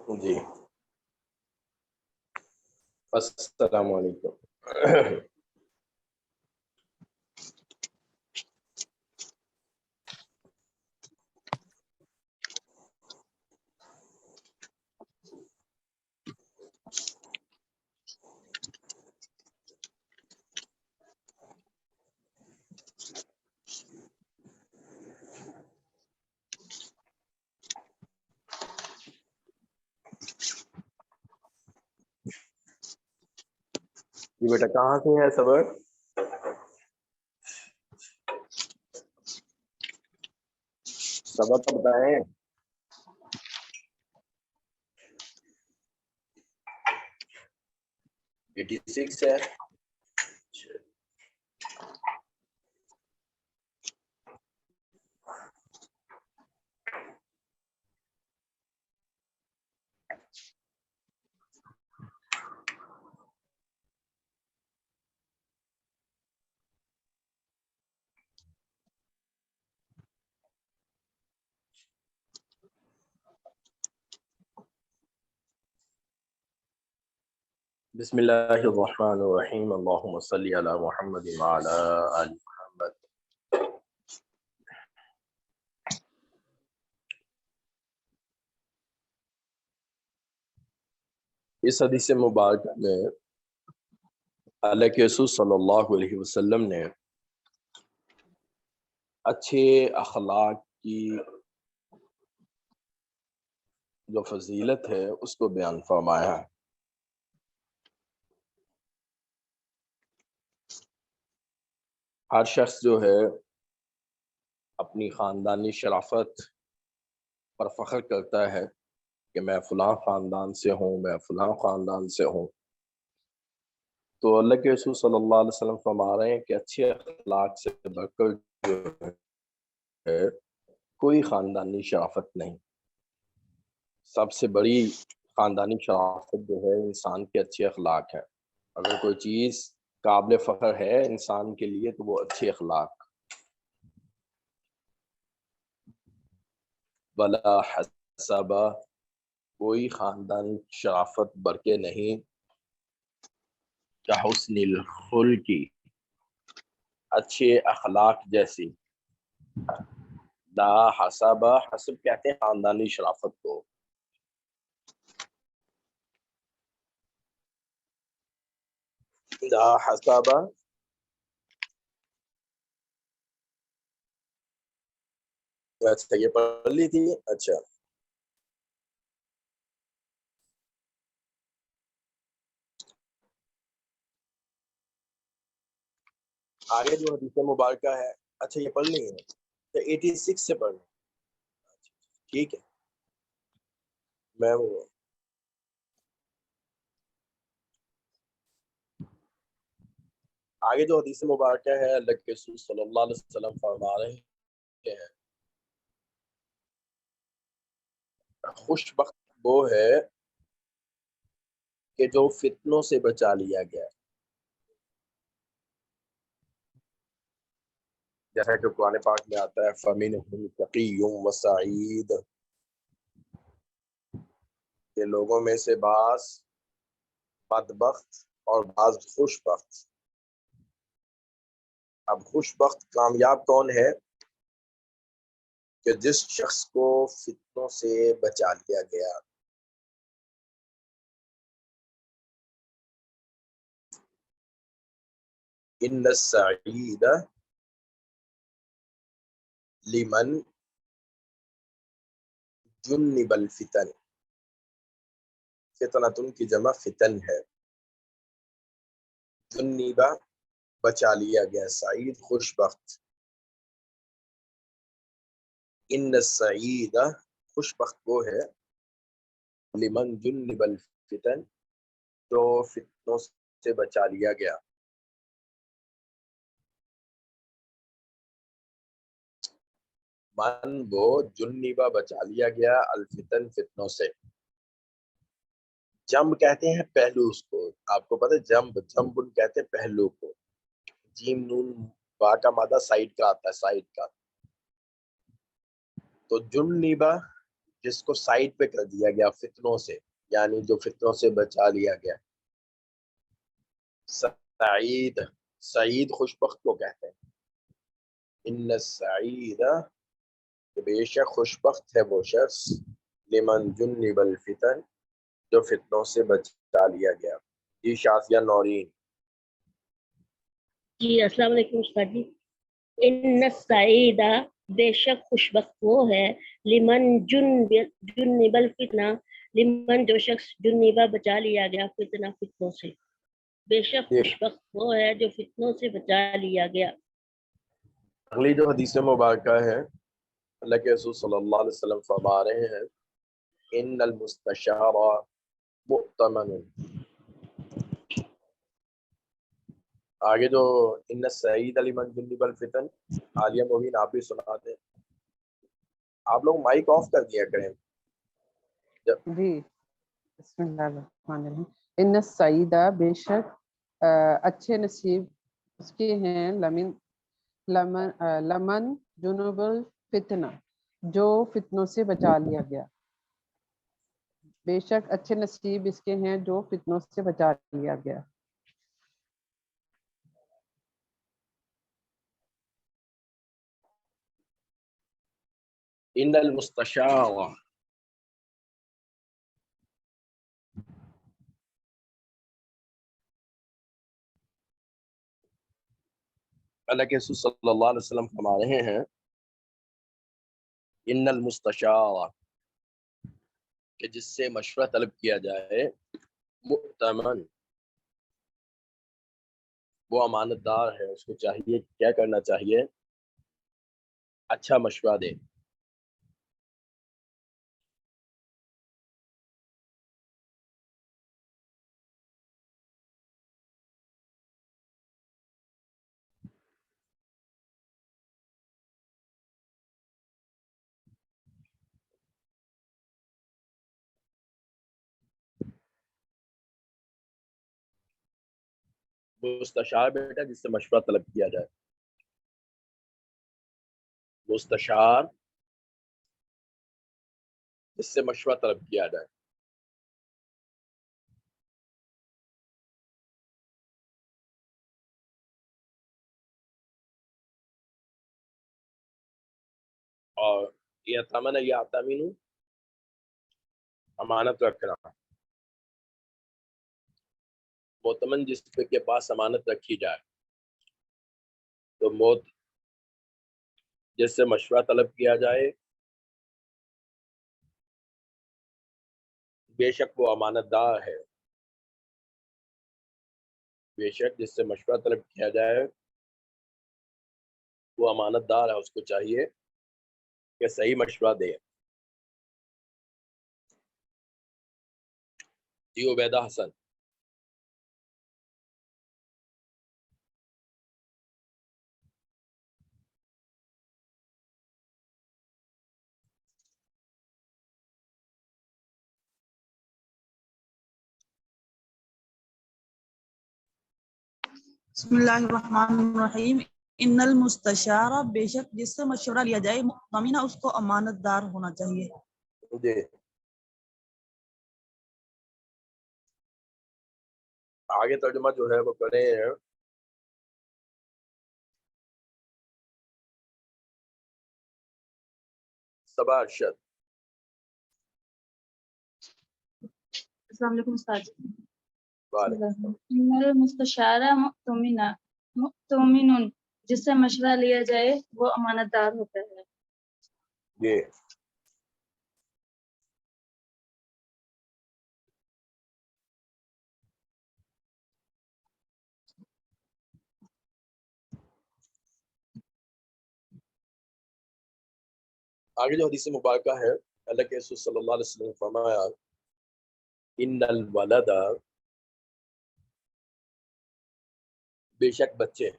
جی السلام علیکم۔ جی بیٹا کہاں سے ہے سبق؟ سبق بتائیں۔ 86 ہے۔ بسم اللہ الرحمن الرحیم، اللہم صلی علی محمد وعلی آل محمد۔ اس حدیث مبارکہ میں اللہ کے رسول صلی اللہ علیہ وسلم نے اچھے اخلاق کی جو فضیلت ہے اس کو بیان فرمایا ہے۔ ہر شخص جو ہے اپنی خاندانی شرافت پر فخر کرتا ہے کہ میں فلاں خاندان سے ہوں، میں فلاں خاندان سے ہوں، تو اللہ کے رسول صلی اللہ علیہ وسلم فرما رہے ہیں کہ اچھے اخلاق سے بڑھ کر جو ہے کوئی خاندانی شرافت نہیں۔ سب سے بڑی خاندانی شرافت جو ہے انسان کے اچھے اخلاق ہے۔ اگر کوئی چیز قابل فخر ہے انسان کے لیے تو وہ اچھے اخلاق۔ ولا حسب، کوئی خاندان شرافت برکے نہیں، کحسن الخلق، اچھے اخلاق جیسی۔ لا حسب، حسب کہتے ہیں خاندانی شرافت کو۔ لا حسب، اچھا یہ پڑھ لی تھی۔ اچھا آگے جو حدیث مبارکہ ہے، اچھا یہ پڑھ لی ہے تو 86 سے پڑھ لیں۔ ٹھیک ہے، میں وہ آگے جو حدیث مبارکہ ہے اللہ کے رسول صلی اللہ علیہ وسلم فرما رہے ہیں خوش بخت وہ ہے کہ جو فتنوں سے بچا لیا گیا، جیسا کہ قرآن پاک میں آتا ہے فَمِنْهُمْ تَقِيٌّ وَسَعِيدٌ، کہ لوگوں میں سے بعض بدبخت اور بعض خوش بخت۔ اب خوش بخت کامیاب کون ہے؟ کہ جس شخص کو فتنوں سے بچا لیا گیا۔ ان السعید لمن جنب الفتن، فتنتن کی جمع فتن ہے، جنبہ بچا لیا گیا، سعید خوش بخت۔ ان السعید خوش بخت وہ ہے لمن جنب الفتن، جو فتنوں سے بچا لیا گیا۔ من وہ جنبہ بچا لیا گیا، الفتن فتنوں سے۔ جنب کہتے ہیں پہلو اس کو، آپ کو پتہ ہے جنب، جنب کہتے ہیں پہلو کو۔ جیم نون با کا مادہ سائڈ کا آتا ہے، سائڈ کا۔ تو جنبہ جس کو سائڈ پہ کر دیا گیا فتنوں سے، یعنی جو فتنوں سے بچا لیا گیا. سعید، سعید خوشبخت کو کہتے ہیں. ان السعید، بے شک خوشبخت ہے وہ شخص، لمن جنب الفتن، جو فتنوں سے بچا لیا گیا. جی شافیہ نورین. جی السلام علیکم استاد جی. ان السعیدہ، بے شک خوشبخت وہ ہے، لمن جنب الفتنہ، لمن جو شخص جنبا بچا لیا گیا فتنہ فتنوں سے. بے شک خوشبخت وہ ہے جو فتنوں سے بچا لیا گیا. اگلی جو حدیث مبارکہ ہے، اللہ کے رسول صلی اللہ علیہ وسلم فرما رہے ہیں ان المستشار مؤتمن. آگے جو ان السعید لمن جنب الفتن، عالیہ مبین آپ بھی سنا دیں. آپ لوگ مائک آف کر دیا کریں. جی بسم اللہ الرحمن الرحیم. ان السعیدہ، بے شک اچھے نصیب اس کے ہیں، لمن جنوب الفتنہ، جو فتنوں سے بچا لیا گیا. بے شک اچھے نصیب اس کے ہیں جو فتنوں سے بچا لیا گیا. ان المستشار، اللہ کے رسول صلی اللہ علیہ وسلم فرما رہے ہیں ان المستشار، کہ جس سے مشورہ طلب کیا جائے، مؤتمن، وہ امانت دار ہے، اس کو چاہیے کیا کرنا چاہیے؟ اچھا مشورہ دے. مستشار بیٹا جس سے مشورہ طلب کیا جائے، مستشار جس سے مشورہ طلب کیا جائے. اور یہ تمن یا تامین، امانت رکھنا. مؤتمن جس کے پاس امانت رکھی جائے، تو موت جس سے مشورہ طلب کیا جائے، بے شک وہ امانت دار ہے. بے شک جس سے مشورہ طلب کیا جائے وہ امانت دار ہے، اس کو چاہیے کہ صحیح مشورہ دے. جی عبیدہ حسن. بسم اللہ الرحمن الرحیم. ان المستشار، بے شک جس سے مشورہ لیا جائے، مؤتمن، اس کو امانت دار ہونا چاہیے. جی آگے ترجمہ جو ہے وہ کرے ہیں. صبا ارشد. السلام علیکم استاد. وعلیکم. ان المستشار مؤتمن، جس سے مشورہ لیا جائے وہ امانت دار ہوتا ہے. جی آگے جو حدیث مبارکہ ہے، اللہ کے رسول صلی اللہ علیہ وسلم نے فرمایا ان الولد، بے شک بچے،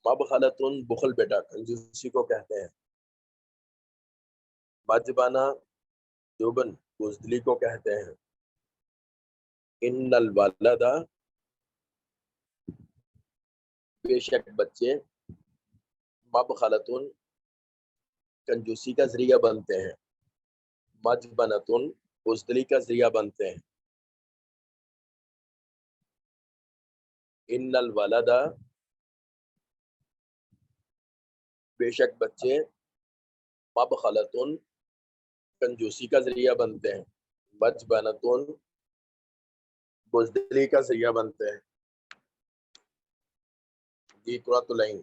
مبخلتن، بخل بیٹا، کنجوسی کو کہتے ہیں. مجبانہ، جوبن، بزدلی کو کہتے ہیں. ان الولد، بے شک بچے، مبخلتن، کنجوسی کا ذریعہ بنتے ہیں. مجبنتن بزدلی کا ذریعہ بنتے ہیں. ان الولد بے شک بچے مبخلتن کنجوسی کا ذریعہ بنتے ہیں. مجبنتن بزدلی کا ذریعہ بنتے ہیں. جی قرۃ العین.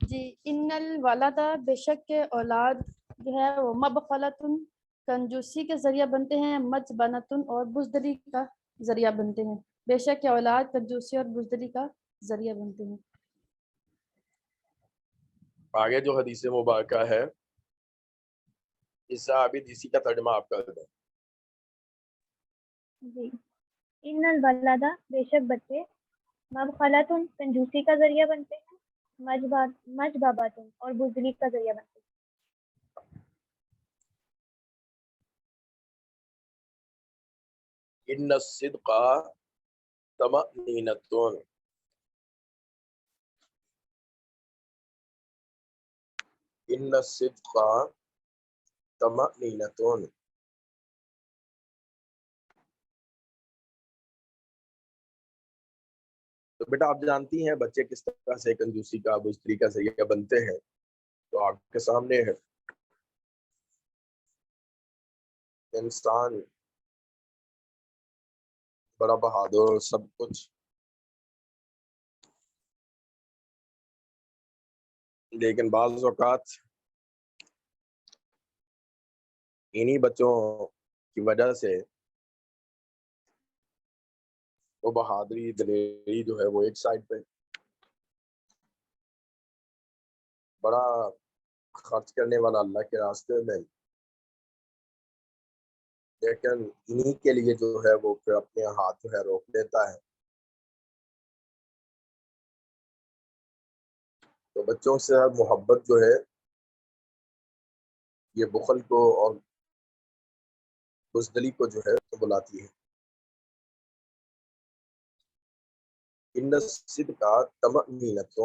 جی ان الولد بے شک کے اولاد جو ہے وہ مبخلتن کنجوسی کے ذریعہ بنتے ہیں، مجبنتن اور بزدلی کا ذریعہ بنتے ہیں. بے شک کے اولاد کنجوسی اور بزدلی کا ذریعہ بنتے ہیں. آگے جو حدیث مبارکہ ہے اس عابد اسی کا ترجمہ آپ کر دیں. جی ان الولد بے شک بچے مبخلتن کنجوسی کا ذریعہ بنتے ہیں، مجببتن اور بزدلی کا ذریعہ بنتے ہیں. ان الصدق طمأنینۃ. ان الصدق طمأنینۃ. تو بیٹا آپ جانتی ہیں بچے کس طرح سے کنجوسی کا بزدلی کا ذریعہ بنتے ہیں، تو آپ کے سامنے ہے. انسان بڑا بہادر سب کچھ، لیکن بعض اوقات انہی بچوں کی وجہ سے وہ بہادری دلیری جو ہے وہ ایک سائڈ پہ، بڑا خرچ کرنے والا اللہ کے راستے میں، لیکن انہی کے لیے جو ہے وہ پھر اپنے ہاتھ جو ہے روک لیتا ہے. تو بچوں سے محبت جو ہے یہ بخل کو اور بزدلی کو جو ہے بلاتی ہے. ان الصدق طمأنینۃ.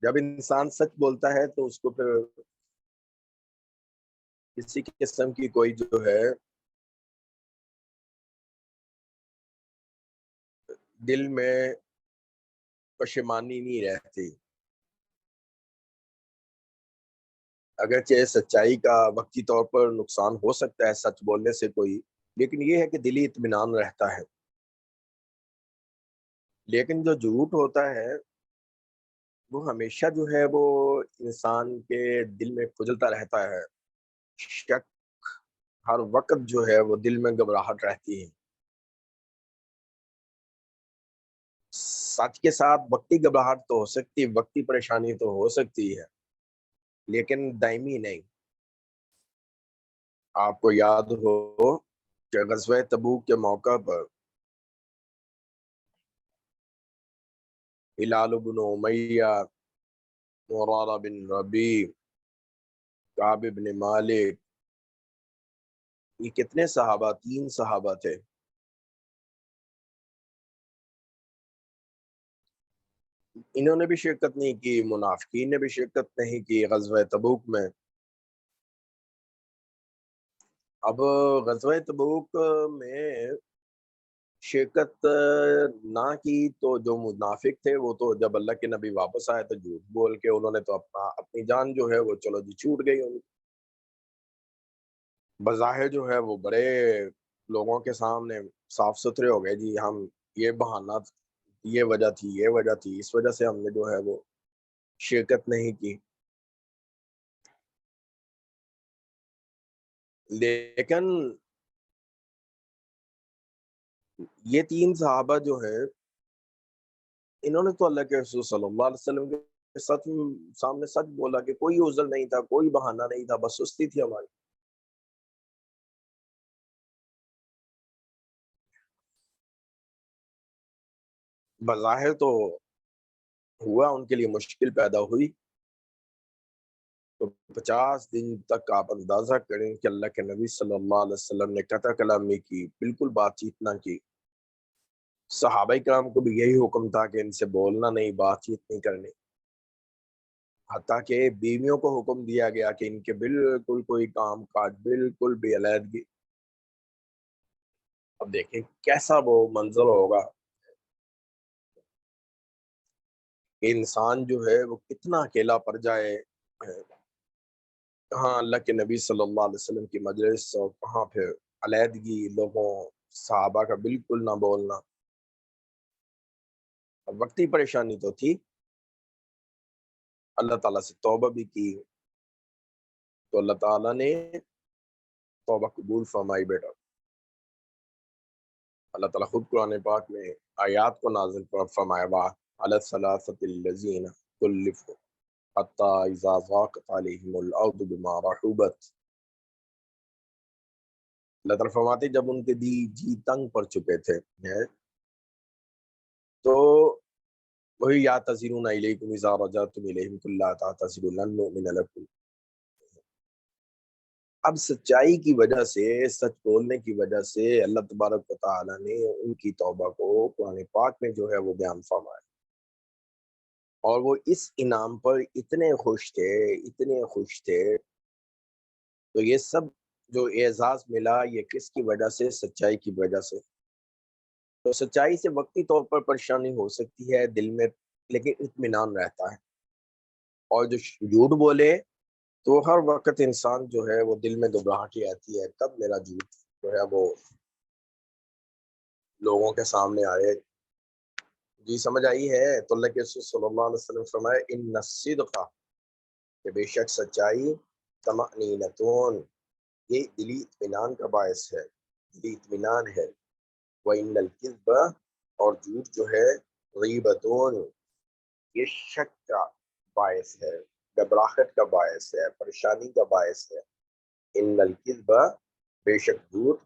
جب انسان سچ بولتا ہے تو اس کو پھر کسی قسم کی کوئی جو ہے دل میں پشیمانی نہیں رہتی. اگرچہ سچائی کا وقتی طور پر نقصان ہو سکتا ہے سچ بولنے سے کوئی، لیکن یہ ہے کہ دلی اطمینان رہتا ہے. لیکن جو جھوٹ ہوتا ہے وہ ہمیشہ جو ہے وہ انسان کے دل میں کھجلتا رہتا ہے. شک ہر وقت جو ہے وہ دل میں گھبراہٹ رہتی ہے. سچ کے ساتھ وقتی گھبراہٹ تو ہو سکتی، وقتی پریشانی تو ہو سکتی ہے، لیکن دائمی نہیں. آپ کو یاد ہو کہ غزوہ تبوک کے موقع پر ہلال بن امیہ، مرارہ بن ربیع، کعب بن مالک، یہ کتنے صحابہ؟ 3 صحابہ تھے. انہوں نے بھی شرکت نہیں کی، منافقین نے بھی شرکت نہیں کی غزوہ تبوک میں. اب غزوہ تبوک میں شرکت نہ کی تو جو منافق تھے وہ تو جب اللہ کے نبی واپس آئے تو جھوٹ بول کے انہوں نے تو اپنی جان جو ہے وہ چلو جی چھوٹ گئی. ان بظاہر جو ہے وہ بڑے لوگوں کے سامنے صاف ستھرے ہو گئے، جی ہم یہ بہانہ، یہ وجہ تھی، یہ وجہ تھی، اس وجہ سے ہم نے جو ہے وہ شرکت نہیں کی. لیکن یہ 3 صحابہ جو ہے انہوں نے تو اللہ کے رسول صلی اللہ علیہ وسلم کے سامنے سچ بولا کہ کوئی عذر نہیں تھا، کوئی بہانہ نہیں تھا، بس سستی تھی ہماری. بظاہر تو ہوا ان کے لیے مشکل پیدا ہوئی. تو 50 دن تک آپ اندازہ کریں کہ اللہ کے نبی صلی اللہ علیہ وسلم نے قطع کلامی کی، بالکل بات چیت نہ کی. صحابہ کرام کو بھی یہی حکم تھا کہ ان سے بولنا نہیں، بات چیت نہیں کرنی، حتیٰ کہ بیویوں کو حکم دیا گیا کہ ان کے بالکل کوئی کام کاج بالکل بھی علیحدگی۔ اب دیکھیں کیسا وہ منظر ہوگا کہ انسان جو ہے وہ کتنا اکیلا پڑ جائے، کہاں اللہ کے نبی صلی اللہ علیہ وسلم کی مجلس اور کہاں پھر علیحدگی، لوگوں صحابہ کا بالکل نہ بولنا۔ اب وقتی پریشانی تو تھی، اللہ تعالیٰ سے توبہ بھی کی تو اللہ تعالیٰ نے توبہ قبول فرمائی بیٹا۔ اللہ تعالیٰ خود قرآن پاک میں آیات کو نازل فرمایا وَعَلَى الثَّلَاثَةِ الَّذِينَ خُلِّفُوا حَتَّى إِذَا ضَاقَتْ عَلَيْهِمُ الْأَرْضُ بِمَا رَحُبَتْ۔ اللہ تعالیٰ فرماتے جب ان کے جی تنگ پڑ چکے تھے تو وہی یعتذرون الیکم اذا رجعتم الیہم قل لا تعتذروا لن نؤمن لکم۔ اب سچائی کی وجہ سے، سچ بولنے کی وجہ سے اللہ تبارک و تعالیٰ نے ان کی توبہ کو قرآن پاک میں جو ہے وہ بیان فرمایا، اور وہ اس انعام پر اتنے خوش تھے۔ تو یہ سب جو اعزاز ملا یہ کس کی وجہ سے؟ سچائی کی وجہ سے۔ تو سچائی سے وقتی طور پر پریشانی ہو سکتی ہے دل میں، لیکن اطمینان رہتا ہے، اور جو جھوٹ بولے تو ہر وقت انسان جو ہے وہ دل میں گھبراہٹ آتی ہے، کب میرا جھوٹ جو ہے وہ لوگوں کے سامنے آئے۔ جی سمجھ آئی ہے؟ تو اللہ کے رسول صلی اللہ علیہ وسلم فرمائے ان الصدق، کہ بے شک سچائی، طمأنینۃ، یہ دلی اطمینان کا باعث ہے، دلی اطمینان ہے، وَإِنَّ الْكِذْبَ، اور جھوٹ جو ہے، غیبۃ، یہ شک کا باعث ہے، گھبراہٹ کا باعث ہے، پریشانی کا باعث ہے۔ ان الکذب، بے شک جھوٹ،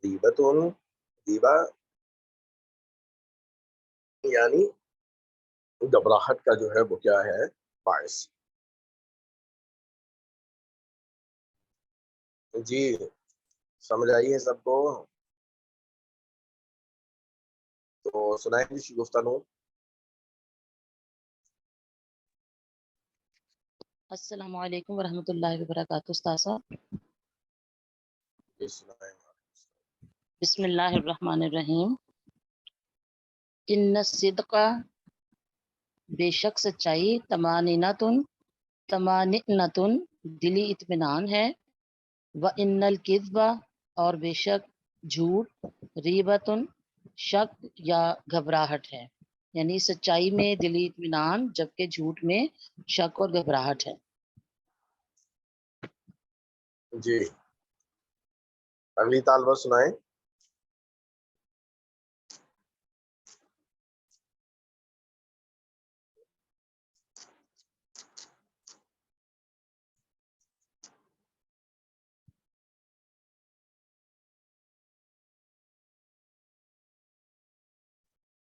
غیبۃ، غیبہ یعنی گھبراہٹ کا جو ہے وہ کیا ہے؟ باعث۔ جی سمجھ آئی ہے سب کو؟ تو سنائیں گے گفتگو۔ السلام علیکم ورحمۃ اللہ وبرکاتہ۔ استاد صاحب جی سنائیں۔ بسم اللہ الرحمن الرحیم۔ ان الصدق، بے شک سچائی، طمانینۃ، دلی اطمینان ہے، وان الکذب، اور بے شک جھوٹ، ریبۃ، شک یا گھبراہٹ ہے، یعنی سچائی میں دلی اطمینان جبکہ جھوٹ میں شک اور گھبراہٹ ہے۔ جی اگلی طالبہ سنائیں۔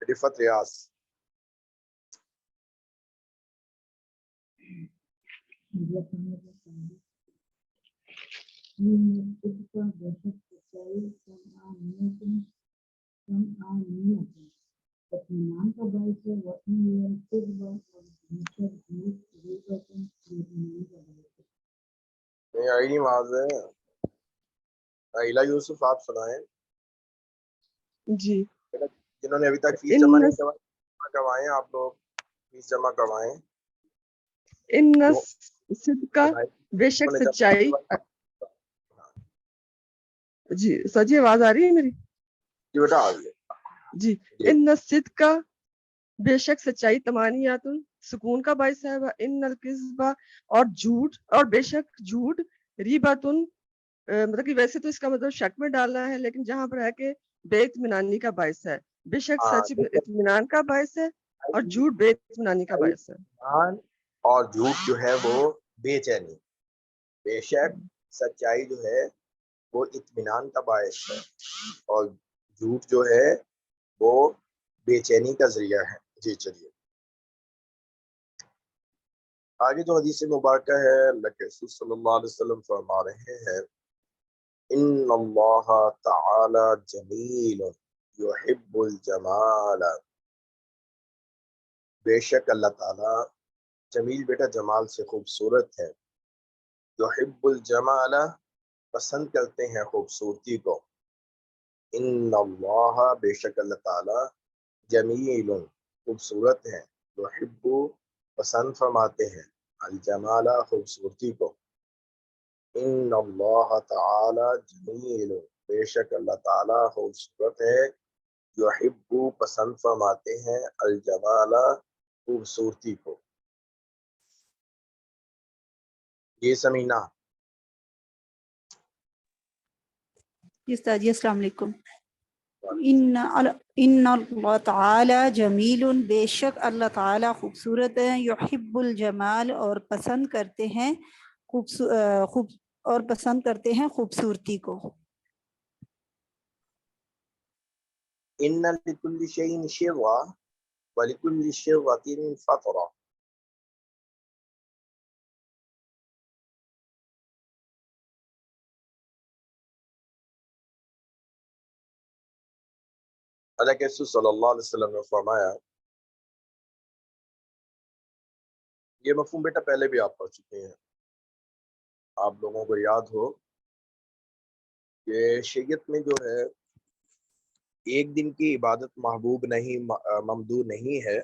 رفت ریاض۔ اطمینان کا باعث ہے، وطن قرب اور ہمیشہ جھوٹ غیبت بےایمانی کا باعث ہے۔ نہیں آئی نہیں واضح۔ عائلہ یوسف آپ سنائیں۔ جی جنہوں نے ابھی تک فیس جمع نہیں کروائیں آپ لوگ فیس جمع کروائیں۔ ان الصدق، بے شک سچائی، جی سجی آواز آ رہی ہے میری؟ جی بیٹا آ گئی۔ جی ان الصدق، بے شک سچائی، طمانینۃ، سکون کا باعث ہے، ان الکذب، اور جھوٹ، اور بے شک جھوٹ، ریبۃ، مطلب کہ ویسے تو اس کا مطلب شک میں ڈالنا ہے، لیکن جہاں پر ہے کہ بے اطمینانی کا باعث ہے، بے شک سچ اطمینان کا باعث ہے اور جھوٹ بے اطمینانی کا باعث ہے۔ اور جھوٹ جو ہے وہ بے چینی، بے شک سچائی جو ہے وہ اطمینان کا باعث ہے، اور جھوٹ جو ہے وہ بے چینی کا ذریعہ ہے۔ جی چلیے آگے جو حدیث مبارکہ ہے، اللہ کے رسول صلی اللہ علیہ وسلم فرما رہے ہیں ان اللہ تعالی جمیل یحب الجمال، بے شک اللہ تعالیٰ، جمیل بیٹا جمال سے خوبصورت ہے، یحب الجمال پسند کرتے ہیں خوبصورتی کو، ان اللہ بے شک اللہ تعالیٰ، جمیل خوبصورت ہے، یحب پسند فرماتے ہیں، الجمال خوبصورتی کو، ان اللہ تعالی جمیل بے شک اللہ تعالیٰ خوبصورت ہے، یحب پسند فرماتے ہیں، الجمال خوبصورتی کو۔ یہ سمینہ جی استاد جی السلام علیکم۔ ان اللہ تعالی جمیل، بے شک اللہ تعالی خوبصورت ہے، یحب الجمال اور پسند کرتے ہیں خوبصورتی کو۔ ان لکل شیء شرا ولکل شرۃ فترہ، اللہ کے رسول صلی اللہ علیہ وسلم نے فرمایا، یہ مفہوم بیٹا پہلے بھی آپ پڑھ چکے ہیں، آپ لوگوں کو یاد ہو کہ شریعت میں جو ہے ایک دن کی عبادت محبوب نہیں، ممدوح نہیں ہے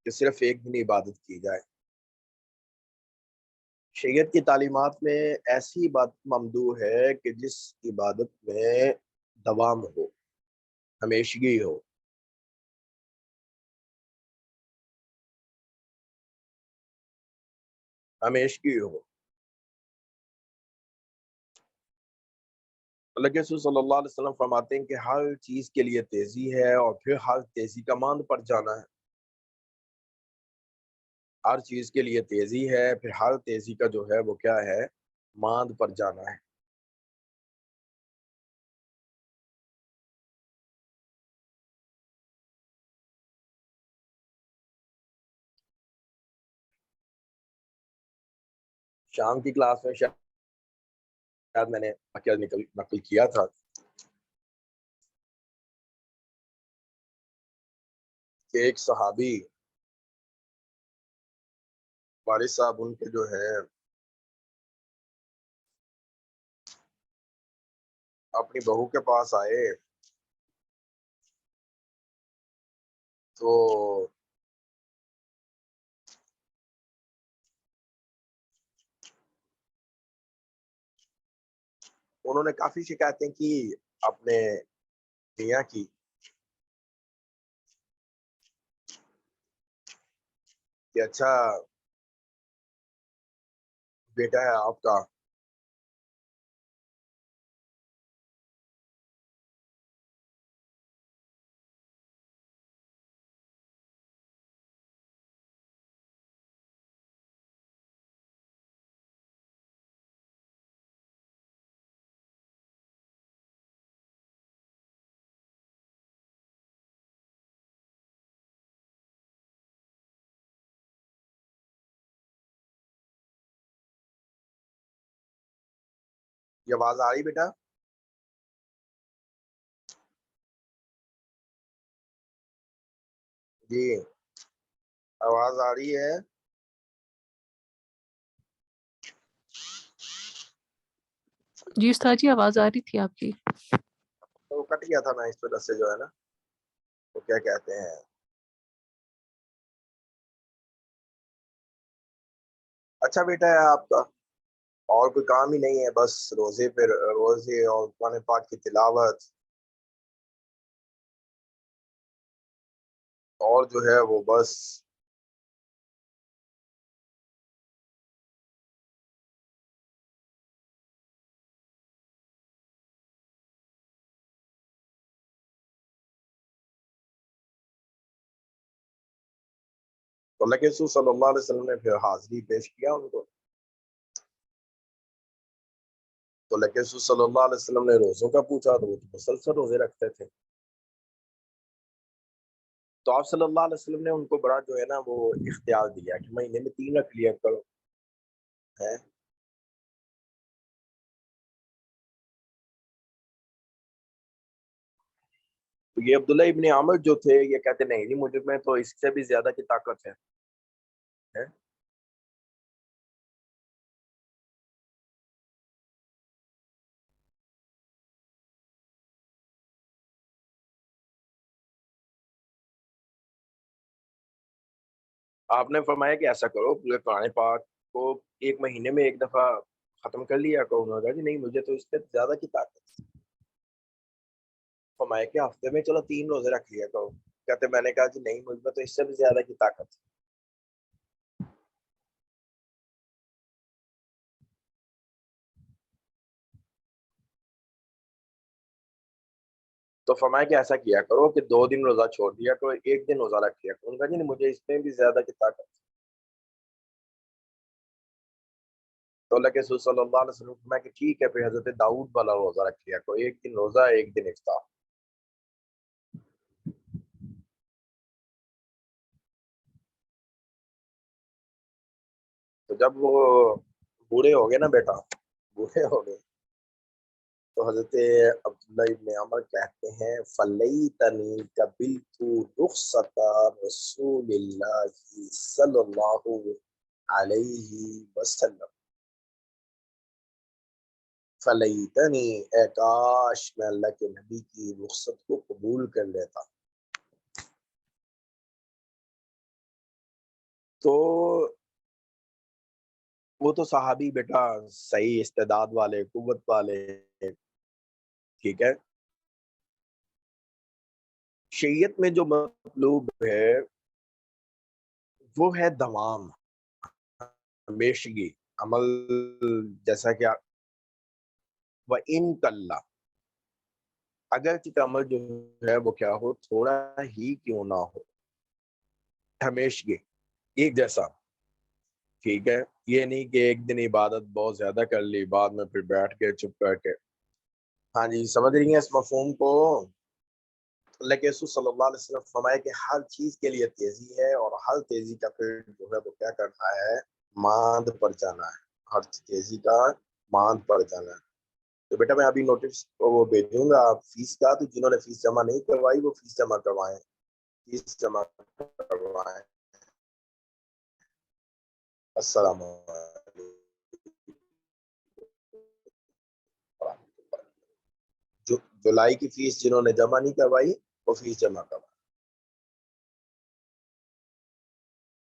کہ صرف ایک دن عبادت کی جائے۔ شریعت کی تعلیمات میں ایسی عبادت ممدوح ہے کہ جس عبادت میں دوام ہو، ہمیشگی ہو۔ ہمیشگی ہو۔ اللہ کے رسول صلی اللہ علیہ وسلم فرماتے ہیں کہ ہر چیز کے لیے تیزی ہے اور پھر ہر تیزی کا ماند پڑ جانا ہے۔ ہر چیز کے لیے تیزی ہے، پھر ہر تیزی کا جو ہے وہ کیا ہے، ماند پڑ جانا ہے۔ شام کی کلاس میں شاید میں نے نقل کیا تھا کہ ایک صحابی والد صاحب ان کے جو ہے اپنی بہو کے پاس آئے تو انہوں نے کافی شکایتیں کی اپنے میاں کی کہ اچھا بیٹا ہے آپ کا، یہ آواز آ رہی بیٹا؟ جی آواز آ رہی ہے؟ جی استاد جی آواز آ رہی تھی آپ کی۔ تو وہ کٹ گیا تھا، میں اس وجہ سے جو ہے نا وہ کیا کہتے ہیں، اچھا بیٹا ہے آپ کا، اور کوئی کام ہی نہیں ہے، بس روزے اور قرآن پاک کی تلاوت، اور جو ہے وہ بس تو اللہ کے رسول صلی اللہ علیہ وسلم نے پھر حاضری پیش کیا ان کو، تو اللہ کے رسول صلی اللہ علیہ وسلم نے روزوں کا پوچھا تو وہ تو مسلسل روزے رکھتے تھے، تو آپ صلی اللہ علیہ وسلم نے ان کو بڑا جو ہے نا وہ اختیار دیا کہ مہینے میں 3 رکھ لیا کرو ہے۔ تو یہ عبداللہ ابن عامر جو تھے یہ کہتے نہیں جی مجھے میں تو اس سے بھی زیادہ کی طاقت ہے. آپ نے فرمایا کہ ایسا کرو پورے قرآن پاک کو ایک مہینے میں ایک دفعہ ختم کر لیا کرو. انہوں نے کہا کہ نہیں مجھے تو اس سے زیادہ کی طاقت ہے. فرمایا کہ ہفتے میں چلو 3 روزے رکھ لیا کرو. کہتے میں نے کہا کہ نہیں مجھ میں تو اس سے بھی زیادہ کی طاقت ہے. تو فرمایا کہ ایسا کیا کرو کہ 2 دن روزہ چھوڑ دیا کرو 1 دن روزہ رکھ لیا کرو. ان کا جی مجھے اس میں بھی زیادہ کی طاقت ہے. تو اللہ کے رسول صلی اللہ علیہ وسلم فرمایا کہ ٹھیک ہے پھر حضرت داؤد والا روزہ رکھ لیا کرو 1 دن روزہ 1 دن افطار. تو جب وہ بوڑھے ہو گئے نا بیٹا بوڑھے ہو گئے تو حضرت عبداللہ ابن عمر کہتے ہیں فلیتنی قبلت رخصت رسول اللہ صلی اللہ علیہ وسلم. فلیتنی اے کاش میں اللہ کے نبی کی رخصت کو قبول کر لیتا. تو وہ تو صحابی بیٹا صحیح استعداد والے قوت والے ٹھیک ہے. شریعت میں جو مطلوب ہے وہ ہے دوام ہمیشگی عمل. جیسا کہ وَإِن کَلَّا اگر کہ عمل جو ہے وہ کیا ہو تھوڑا ہی کیوں نہ ہو ہمیشگی ایک جیسا. ٹھیک ہے یہ نہیں کہ ایک دن عبادت بہت زیادہ کر لی بعد میں پھر بیٹھ کے چپ کر کے. ہاں جی سمجھ رہی ہیں اس مفہوم کو. اللہ کے رسول صلی اللہ علیہ وسلم فرمایا کہ ہر چیز کے لیے تیزی ہے اور ہر تیزی کا پھر جو ہے وہ کیا کرنا ہے ماند پر جانا ہے. ہر تیزی کا ماند پر جانا ہے. تو بیٹا میں ابھی نوٹس وہ بھیجوں گا فیس کا. تو جنہوں نے فیس جمع نہیں کروائی وہ فیس جمع کروائیں. فیس جمع کروائیں. السلام علیکم. جولائی کی فیس جنہوں نے جمع نہیں کروائی وہ فیس جمع کروائی.